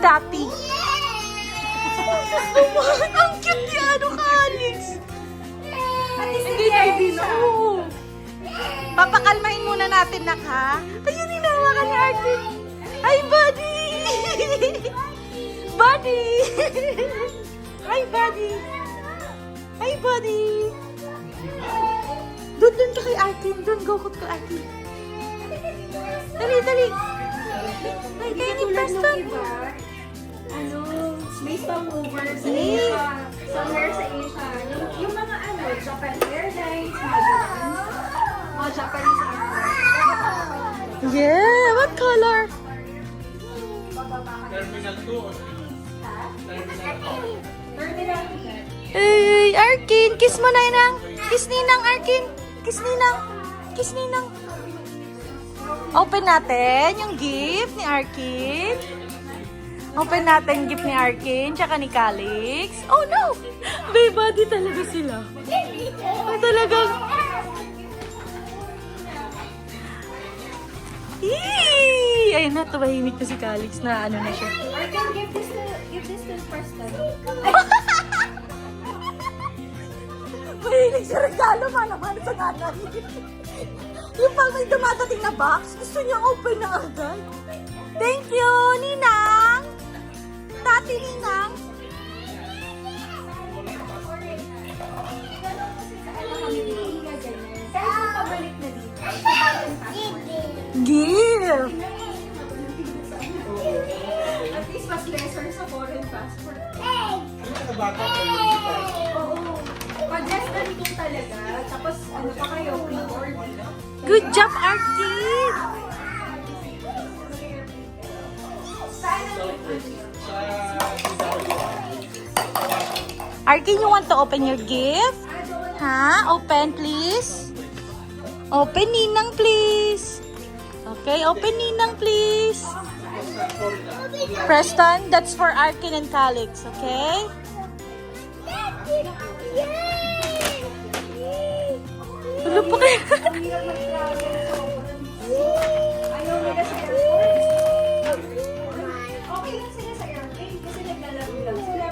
Daddy. Ang cute ni ano ka, Alex. Hindi na, hindi na. Oo. Papakalmahin muna natin, nak, ha? Ayun, hinawa ka ni Arkin. Hi, buddy! Buddy! Hi, buddy! Hi, buddy! Doon ka kay Arkin. Doon, go kay Arkin. Dali, dali! Ay, kaya ni Preston. Ano, may stopover sa Asia, somewhere sa Asia. Yung mga ano, Japan Airlines, mga Japanese airlines. Yeah! What color? Terminal 2 o 3? Terminal. Hey, Arkin! Kiss mo na Inang! Kiss Ninang, Arkin! Kiss Ninang! Kiss Ninang! Open natin yung gift ni Arkin. Open natin yung gift ni Arkin, tsaka ni Calix. Oh no! May body talaga sila. Ay, talagang... Eee! Ayun na, tumahimik na si Calix na ano na siya. Or can give this to Preston. Mahilig sa regalo, mana-mana sa nanay. Yung pag may dumadating na box, gusto niya open na agad. Thank you, Ninang! Tati Ninang! Give! At least mas lesser sa foreign passport. Ano ka na bata pa yung Oo. Pag-dress na nito talaga. Tapos ano pa kayo, pre-order. Good job, Arkin! Arkin, you want to open your gift? Ha? Open, please. Open, Ninang, please. Okay, open, Ninang, please. Preston, that's for Arkin and Calix, okay? Ano po kayo? Ayaw nila sa airport. Okay lang sila sa airplane kasi naglalaro lang sila.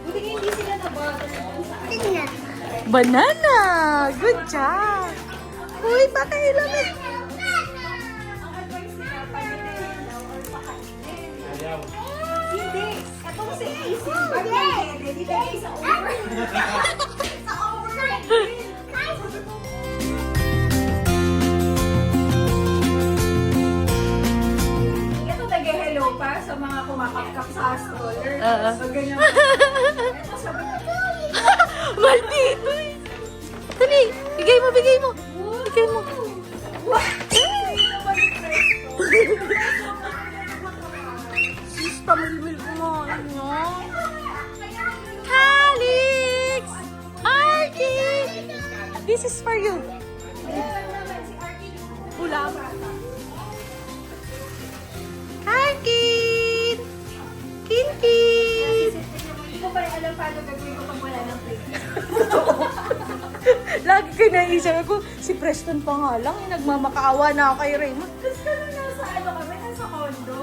Buti nga hindi sila na-bother dun sa ano. Banana! Good job! Uy, pakailan eh! Ang advice nila, pagkain daw or pakainin. Ayaw. Hindi. Ito kasi easy. Pag may dede, dede sa over. Sa over. Ito nag-hello pa sa mga kumakapkap sa stroller. Pag ganyan. Ito sabi ko, Maldito eh! Dali! Bigay mo, bigay mo! Bigay mo! Sis, pamilmil ko mo. Ano? Calix! Arkin! This is for you. Ulam. Arkin! Kinkin! Hindi ko pa rin alam paano gagawin ko pag wala ng plate. Lagi ko naisip ako, si Preston pa nga lang, nagmamakaawa na ako kay Raymond. Tapos kami nasa ano kami, nasa condo.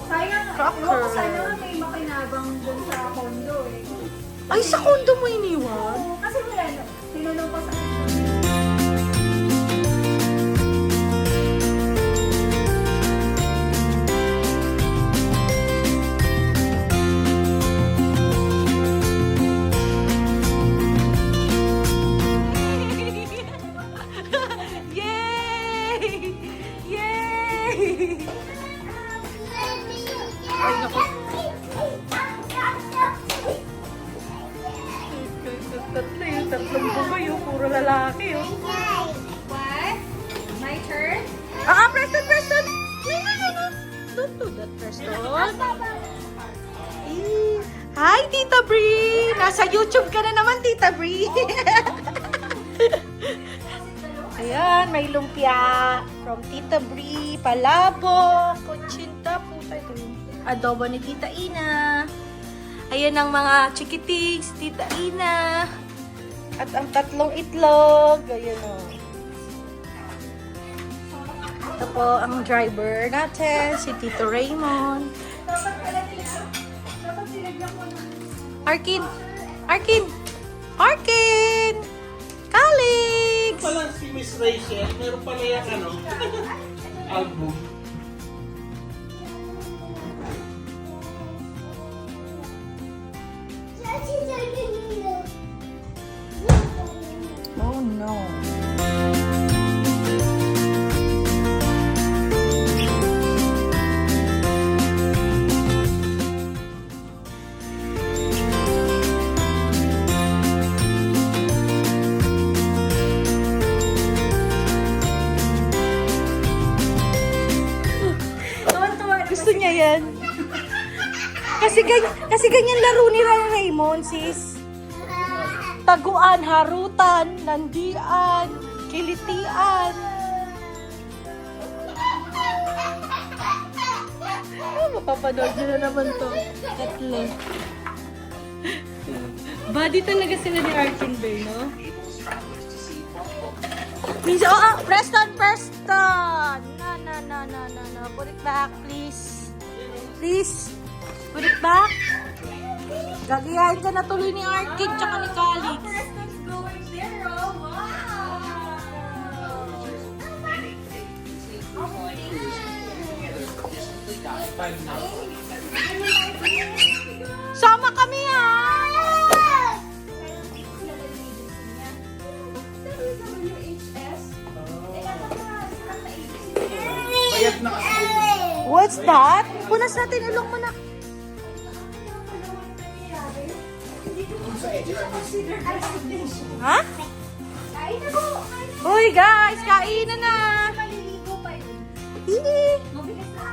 Sayang, Cracker. ewan ko sana nga may makinabang dun sa condo eh. Ay, sa kondo mo iniwan? Kasi wala no, tinanong ko sa Yay! Yay! Ay, naku. Tatlo yung tatlong bugoy, yung puro lalaki, oh. What? My turn? Preston, Preston! No. Don't do that, Preston. Eh, hi, Tita Bree! Nasa YouTube ka na naman, Tita Bree. Ayan, may lumpia from Tita Bree, palabok, kutsinta, puta ito yung adobo ni Tita Ina. Ayan ang mga chikitings, Tita Ina. At ang tatlong itlog. Ayan o. Ito po ang driver natin, si Tito Raymond. Dapat nilagyan ko na. Arkin! Arkin! Arkin! Calix! Pala si Miss Rachel, meron pala yung ano, album. Oh no. Tuwan-tuwa na Gusto niya yan. Kasi ganyan laro ni Raymond, sis. Taguan, harutan, landian, kilitian. Mapapanood nyo na naman to. Tatlo. Body talaga sila ni Arkin Bay, no? Minsan, Preston! No. Put it back, please. Please. Put it back. Gagayahin ka na tuloy ni Arkin tsaka ni Calix. Preston's going there, oh, Sama kami, ha? Bayad na kasi. What's that? Punas natin ilong mo na. Ha? Kain na po! Uy, guys, kainan na. Maliligo pa yun. Hindi. Mabigas na.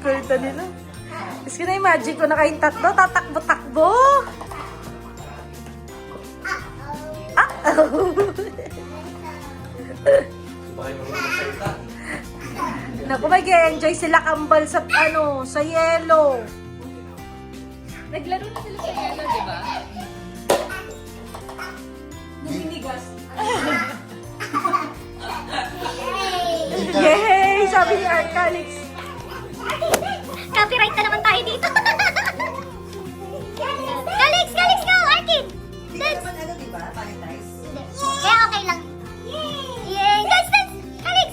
Kulit nila. Tapos na-imagine ko na kayong tatlo, tatakbo-takbo. Naku, mag-enjoy sila kambal sa, sa yelo. Naglaro na sila sa yelo, di ba? Luminigas. Yay! Sabi ni Calix. Copyright na naman tayo dito. Calix, go! Arkin! Dance! Kaya okay lang. Yay! Dance! Calix!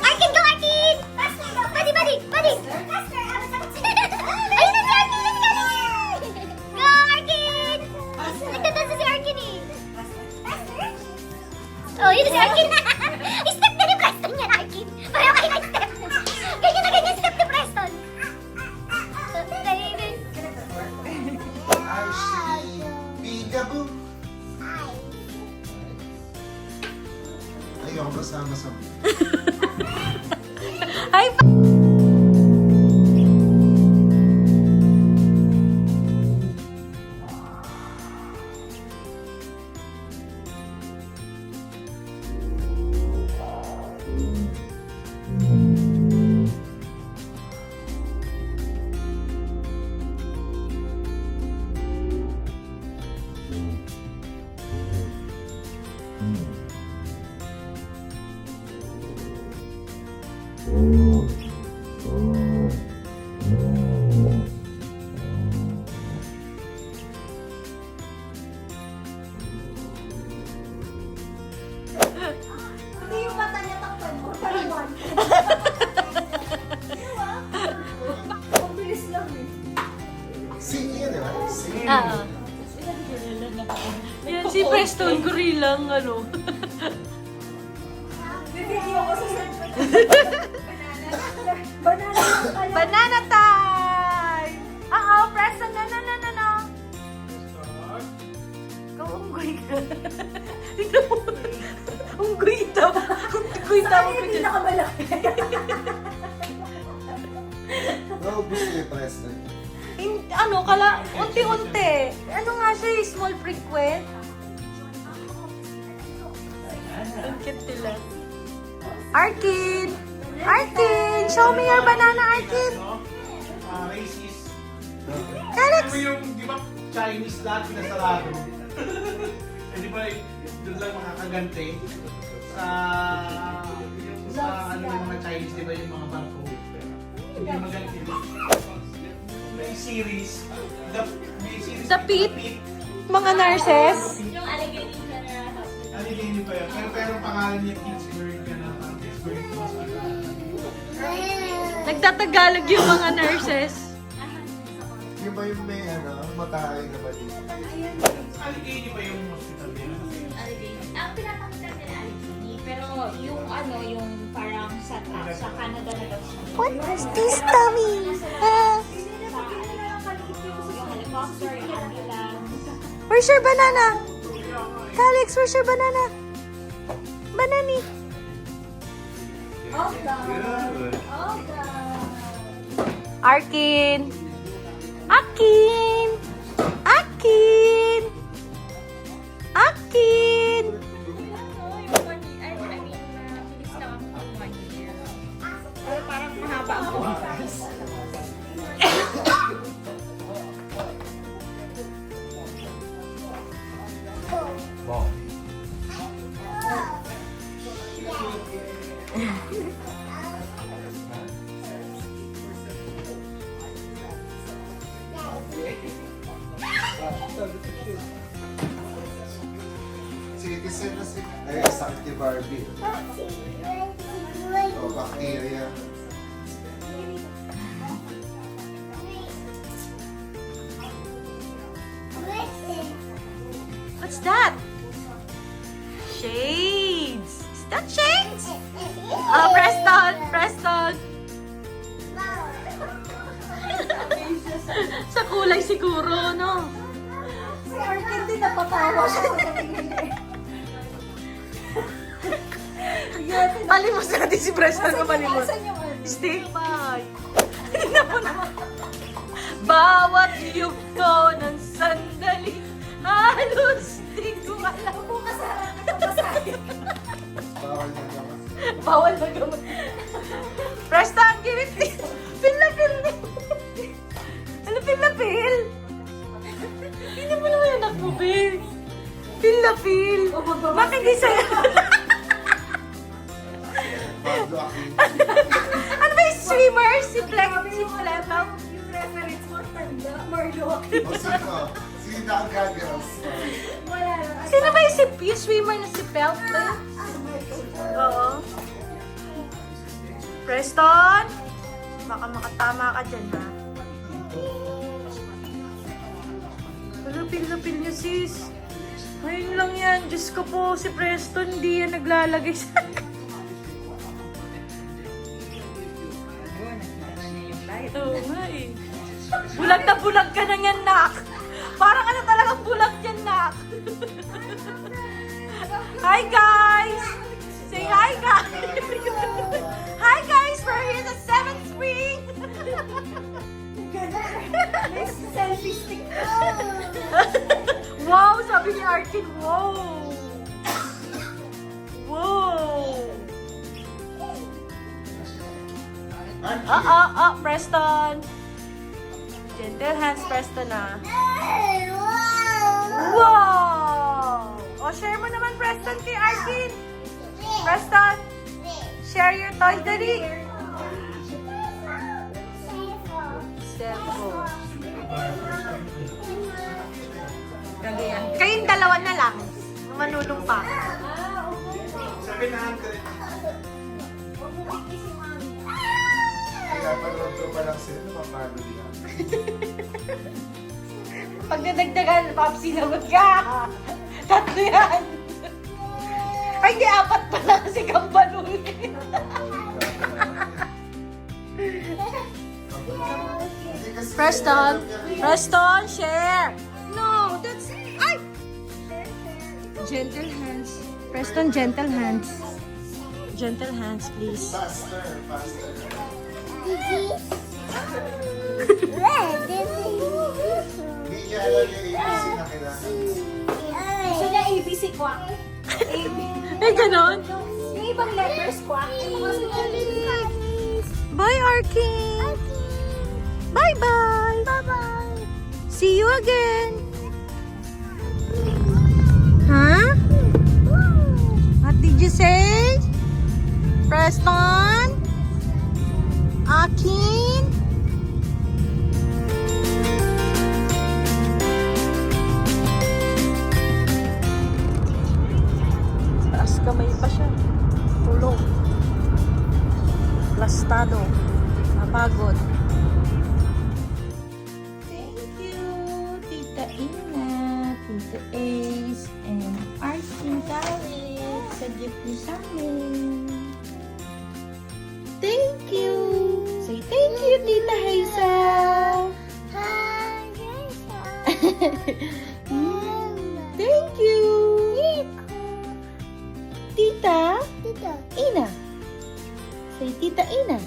Arkin, go Arkin! Buddy! Ayun na si Arkin! Go Arkin! Nagtatansa si Arkin eh. Oh, yun na si Arkin. Step na ni Preston yan, Arkin. Pareho kayo ng step. Ganyan na ganyan step ni Preston. Baby. I see Peekaboo. Ayaw kasama sa Ay, Hindi yung mata niya takpan mo. Taliwan. Ang bilis lang eh. Sing yan, di ba? Sing. yan si Preston, gorilang, May video ko sa Banana lang pala. Banana time! Preston, no. Go, unggoy ka. Tingnan mo. Unggoy daw. Unggoy daw. Saan yung pinakamalaki? Oh, gusto niya Preston. Unti-unti. Ano nga siya, small frequent? cute nila. Arkin! Arkin! Show me your banana, Arkin! Racist. Alex! Ano yung, di ba, Chinese lahat pinasarado? Eh, di ba, doon lang makakaganti sa ano yung mga Chinese, di ba, yung mga barko. Hindi maganti. May series, The Pit. Mga nurses. Yung Allegheny General Hospital. Alilini pa yun. Pero ang pangalan niya, Pittsburgh, parang Pittsburgh Hospital. Nagtatagalog yung mga nurses. Yung ba yung may matahay na ba dito? Alilini pa yung hospital nila. Allegheny. Ang pinapakita nila Allegheny. Pero yung yung parang sa Canada na daw siya. What is this, Tommy? Yung helicopter, yung ambulance. Where's your banana? Alex, where's your banana? Banani. Arkin. Akin. Akin. Akin. Yung 1 year, I mean, bilis lang ang 1 year. Pero parang mahaba ang oras. Citizen na si... Ay, sakit ni Barbie. O, bacteria. What's that? Shades. Is that shades? Oh, Preston. Preston. Sa kulay siguro, no? Si Arkin din napatawa siya. Palimos natin si Preston na palimos. Asan yung ano? Stay by. Tingnan mo na. Bawat yugto ng sandali, halos di ko alam. Bukas harap na papasahin. Bawal na naman. Bawal na gamot. Preston, give it me. Pil na pil. Ano pil na pil? Hindi mo naman yung anak mo, Pil. Pil na pil. Bakit di sa'yo? Pablo Aquino. Ano ba yung swimmer? Si Fleck? Si Fleck? Yung reference mo, tanda, Marlo. O, sino? Sino ang gagawin? Wala lang. Sino ba yung swimmer na si Pelt? Oo. Preston? Baka makatama ka dyan, ha? Lapil-lapil niyo, sis. Ngayon lang yan. Diyos ko po, si Preston, hindi yan naglalagay sa... Oo nga eh. Bulag na bulag ka na yan, nak. Parang ano talagang bulag yan, nak. Hi, guys! Say hi, guys! Hi, guys! We're here sa 7th Spring! Selfie stick. Wow! Sabi ni Arkin, wow! Wow! Preston! Gentle hands, Preston, ah. Wow! O, share mo naman, Preston, kay Arkin. Preston, share your toy, Daddy. Cellphone. Kayong dalawa na lang. Manulong pa. 700. Kaya panood ko pa lang sila, mapano nila. Pag nadagdagan, Papsi, lagot ka. Tatlo yan. Ay, hindi, 4 pala kasi kambalunin. Preston, Preston, share. No, that's... Ay! Gentle hands. Preston, gentle hands. Gentle hands, please. Faster, faster. Hindi niya alam yung ABC na kailangan. Gusto niya ABC ko. Eh, ganon. Yung ibang letters ko, yung mga sinunod. Bye, Arkin. Bye-bye. Bye-bye. See you again. Huh? What did you say? Preston? Akin? Taas kamay pa siya. Tulog. Plastado. Napagod. Thank you, Tita Ina, Tita Ace, and Arkin Khalid sa gift niyo sa amin. Thank you. Say thank you, Tita Hazel. Hi, Thank you. Tita Tita. Ina. Say Tita Ina.